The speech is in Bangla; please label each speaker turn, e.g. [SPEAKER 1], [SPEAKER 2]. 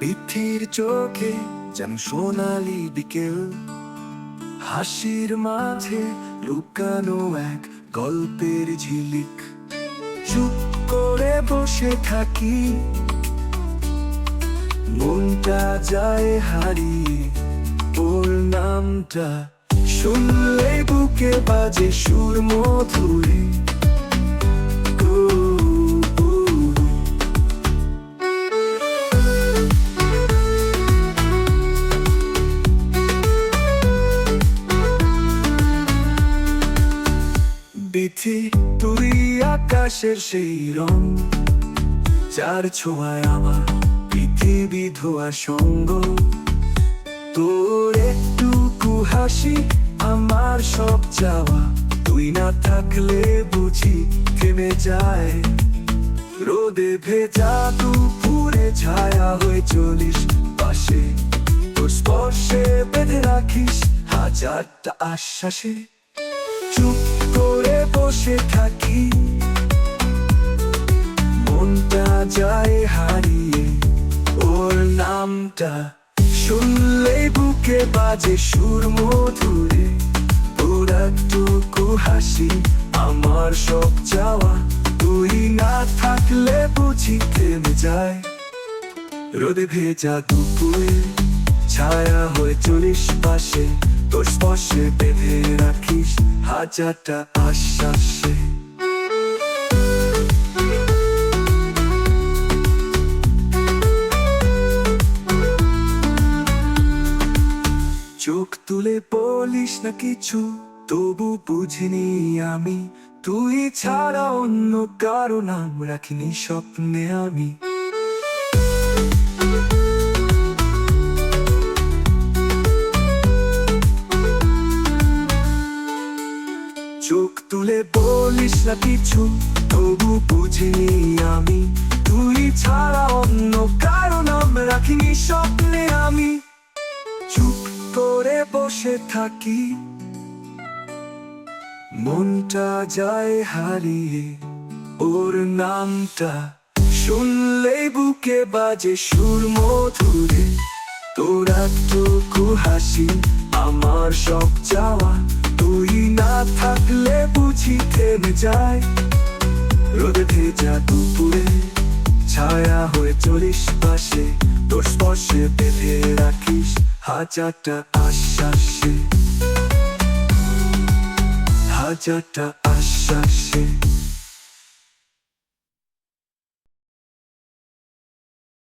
[SPEAKER 1] বৃদ্ধির চোখে যেন সোনালি বিকেল, হাসির মাঝে লুকানো এক গল্পের ঝিলিক। চুপ করে বসে থাকি, মনটা যায় হারিয়ে ওর নামটা শুনলে বুকে বাজে সুর মধুরে। বিথি তুই আকাশের সেই রং, যার ছোঁয়ায় আমার পৃথিবী ধোয়া সঙ্গ। তোর একটুকু হাসি আমার সব চাওয়া, তুই না থাকলে বুঝি থেমে যায়। রোদে ভেজা দুপুরে ছায়া হয়ে চলিস পাশে, তোর স্পর্শে বেঁধে রাখিস হাজারটা আশ্বাসে। চুপ করে বসে থাকি, মনটা যায় হারিয়ে ওর নামটা শুনলে বুকে বাজে সুর মধুরে। তোর একটুকু হাসি আমার সব চাওয়া, তুই না থাকলে বুঝি থেমে যায়। রোদে ভেজা দুপুরে ছায়া হয়ে চলিস পাশে, তোর স্পর্শে বেঁধে রাখিস হাজারটা আশ্বাসে। চোখ তুলে বলিস না কিছু, তবু বুঝিনি আমি, তুই ছাড়া অন্য কারো নাম রাখিনি স্বপ্নে আমি। চোখ তুলে বলিস না কিছু, তবু বুঝিনি আমি, তুই ছাড়া অন্য কারো নাম রাখিনি স্বপ্নে আমি। চুপ করে বসে থাকি, মনটা যায় হারিয়ে ওর নামটা শুনলে বুকে বাজে সুর মধুরে। তোর একটুকু হাসি আমার সব চাওয়া, তুই না থাকলে বুঝি থেমে যায়। রোদে ভেজা দুপুরে ছায়া হয়ে চলিস পাশে, তোর স্পর্শে বেঁধে রাখিস হাজারটা আশ্বাসে, হাজারটা আশ্বাসে।